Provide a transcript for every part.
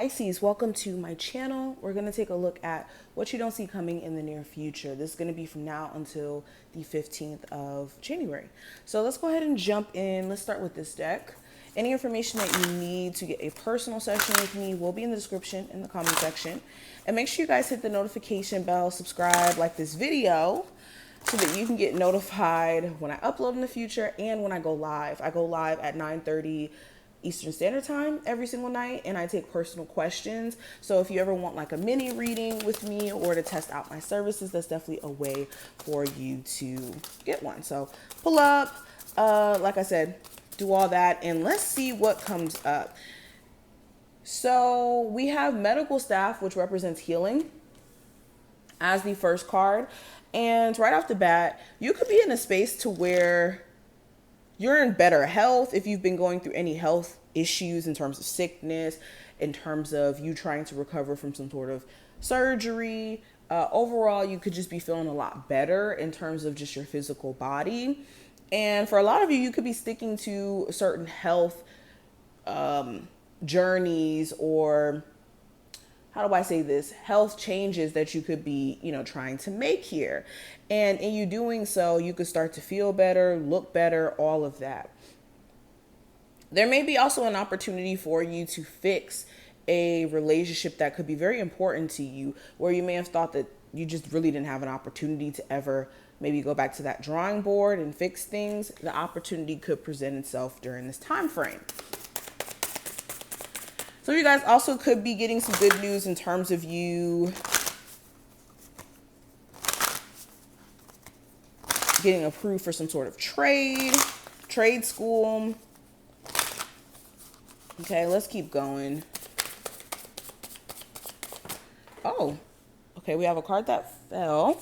Pisces, welcome to my channel. We're going to take a look at what you don't see coming in the near future. This is going to be from now until the 15th of January. So let's go ahead and jump in. Let's start with this deck. Any information that you need to get a personal session with me will be in the description in the comment section. And make sure you guys hit the notification bell, subscribe, like this video, so that you can get notified when I upload in the future and when I go live. I go live at 9:30 Eastern Standard Time every single night, and I take personal questions. So if you ever want like a mini reading with me or to test out my services, that's definitely a way for you to get one. So pull up, like I said, do all that, and let's see what comes up. So we have medical staff, which represents healing, as the first card. And right off the bat, you could be in a space to where you're in better health if you've been going through any health issues in terms of sickness, in terms of you trying to recover from some sort of surgery. Overall, you could just be feeling a lot better in terms of just your physical body. And for a lot of you, you could be sticking to certain health journeys, or how do I say this, health changes that you could be, trying to make here. And in you doing so, you could start to feel better, look better, all of that. There may be also an opportunity for you to fix a relationship that could be very important to you, where you may have thought that you just really didn't have an opportunity to ever maybe go back to that drawing board and fix things. The opportunity could present itself during this time frame. So you guys also could be getting some good news in terms of you getting approved for some sort of trade school. Okay, let's keep going. Oh, okay, we have a card that fell.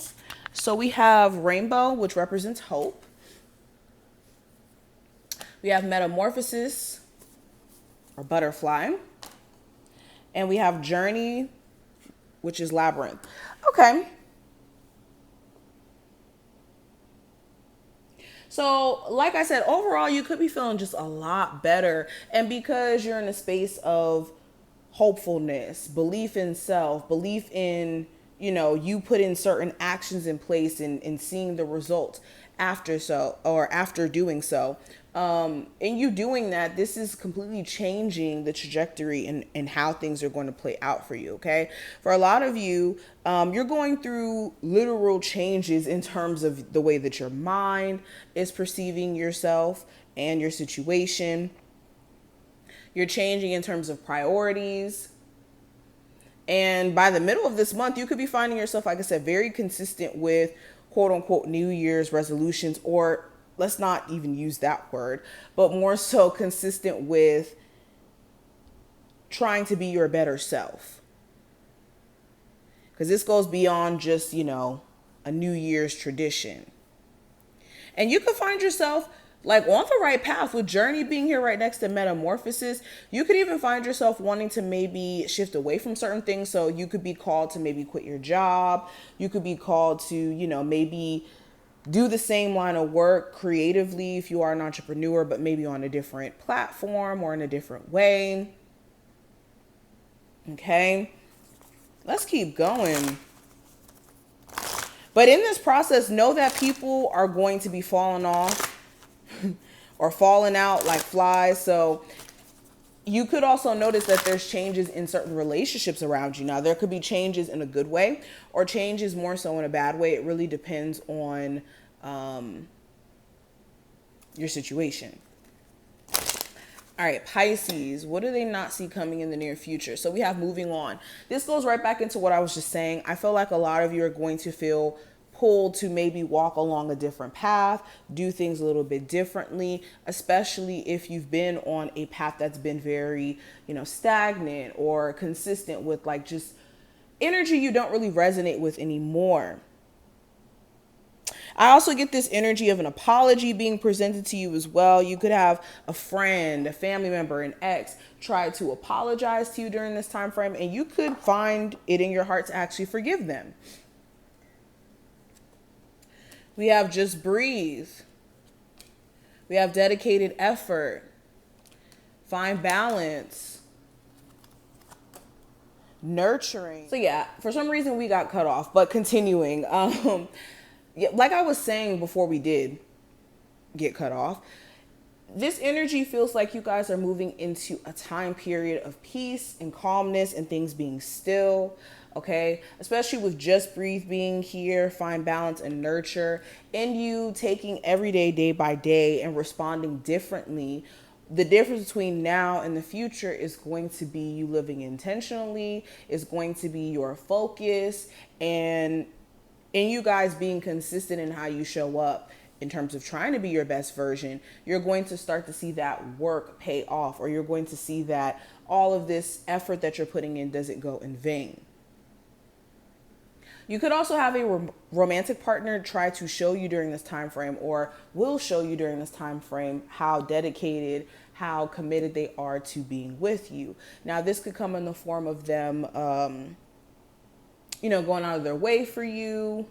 So we have Rainbow, which represents hope. We have Metamorphosis, or Butterfly. And we have Journey, which is Labyrinth. Okay. So, like I said, overall, you could be feeling just a lot better. And because you're in a space of hopefulness, belief in self, belief in, you put in certain actions in place and seeing the results after doing so. And you doing that, this is completely changing the trajectory and how things are going to play out for you. Okay. For a lot of you, you're going through literal changes in terms of the way that your mind is perceiving yourself and your situation. You're changing in terms of priorities. And by the middle of this month, you could be finding yourself, like I said, very consistent with quote unquote New Year's resolutions, or let's not even use that word, but more so consistent with trying to be your better self. Because this goes beyond just, a New Year's tradition. And you could find yourself like on the right path with Journey being here right next to Metamorphosis. You could even find yourself wanting to maybe shift away from certain things. So you could be called to maybe quit your job. You could be called to, maybe do the same line of work creatively if you are an entrepreneur, but maybe on a different platform or in a different way. Okay, let's keep going. But in this process, know that people are going to be falling off or falling out like flies. So you could also notice that there's changes in certain relationships around you. Now, there could be changes in a good way or changes more so in a bad way. It really depends on your situation. All right, Pisces, what do they not see coming in the near future? So we have moving on. This goes right back into what I was just saying. I feel like a lot of you are going to feel pulled to maybe walk along a different path, do things a little bit differently, especially if you've been on a path that's been very, stagnant or consistent with like just energy you don't really resonate with anymore. I also get this energy of an apology being presented to you as well. You could have a friend, a family member, an ex try to apologize to you during this time frame, and you could find it in your heart to actually forgive them. We have Just Breathe. We have Dedicated Effort. Find Balance. nurturing. So yeah, for some reason we got cut off, but continuing. Yeah, like I was saying before we did get cut off, this energy feels like you guys are moving into a time period of peace and calmness and things being still. Okay, especially with Just Breathe being here, find balance and nurture, and you taking every day by day and responding differently. The difference between now and the future is going to be you living intentionally, is going to be your focus, and you guys being consistent in how you show up in terms of trying to be your best version. You're going to start to see that work pay off, or you're going to see that all of this effort that you're putting in doesn't go in vain. You could also have a romantic partner try to show you during this time frame, or will show you during this time frame, how dedicated, how committed they are to being with you. Now, this could come in the form of them, going out of their way for you.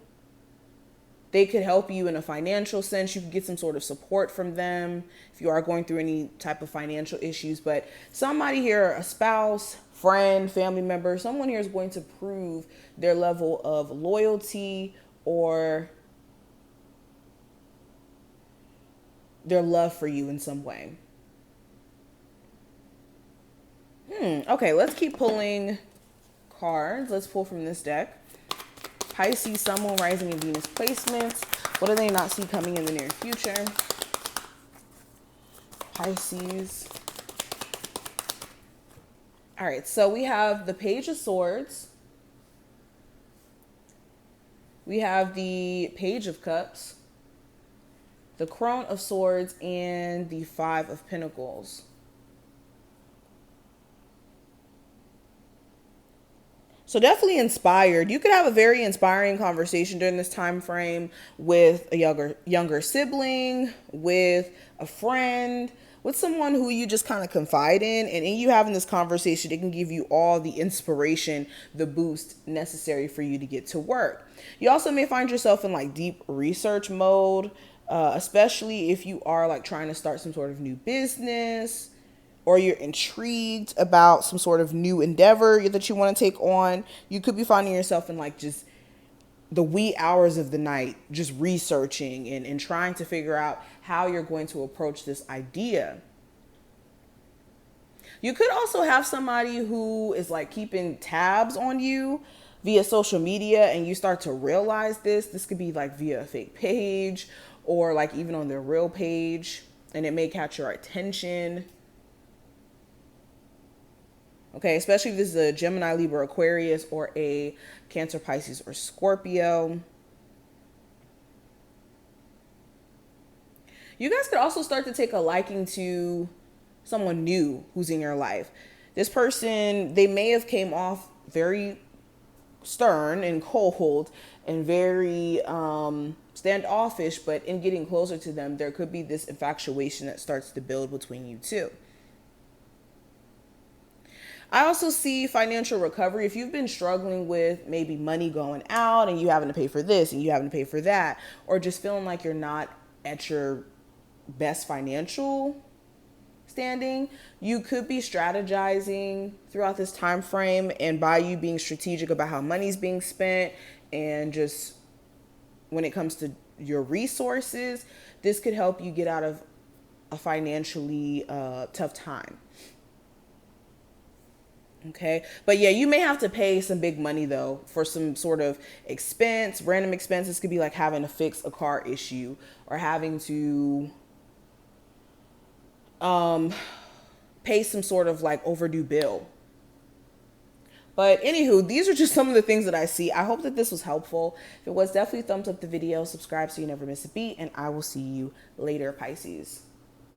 They could help you in a financial sense. You could get some sort of support from them if you are going through any type of financial issues. But somebody here, a spouse, friend, family member, someone here is going to prove their level of loyalty or their love for you in some way. Okay, let's keep pulling cards. Let's pull from this deck. Pisces, Sun, Moon, Rising, and Venus placements. What do they not see coming in the near future? Pisces. All right, so we have the Page of Swords. We have the Page of Cups, the Crone of Swords, and the Five of Pentacles. So definitely inspired. You could have a very inspiring conversation during this time frame with a younger sibling, with a friend, with someone who you just kind of confide in. And in you having this conversation, it can give you all the inspiration, the boost necessary for you to get to work. You also may find yourself in like deep research mode, especially if you are like trying to start some sort of new business, or you're intrigued about some sort of new endeavor that you want to take on. You could be finding yourself in like just the wee hours of the night, just researching and trying to figure out how you're going to approach this idea. You could also have somebody who is like keeping tabs on you via social media, and you start to realize this. This could be like via a fake page, or like even on their real page, and it may catch your attention. Okay, especially if this is a Gemini, Libra, Aquarius, or a Cancer, Pisces, or Scorpio. You guys could also start to take a liking to someone new who's in your life. This person, they may have came off very stern and cold and very standoffish, but in getting closer to them, there could be this infatuation that starts to build between you two. I also see financial recovery. If you've been struggling with maybe money going out and you having to pay for this and you having to pay for that, or just feeling like you're not at your best financial standing, you could be strategizing throughout this time frame, and by you being strategic about how money's being spent and just when it comes to your resources, this could help you get out of a financially tough time. Okay. But yeah, you may have to pay some big money though for some sort of expense. Random expenses could be like having to fix a car issue, or having to pay some sort of like overdue bill. But anywho, these are just some of the things that I see. I hope that this was helpful. If it was, definitely thumbs up the video, subscribe so you never miss a beat, and I will see you later, Pisces.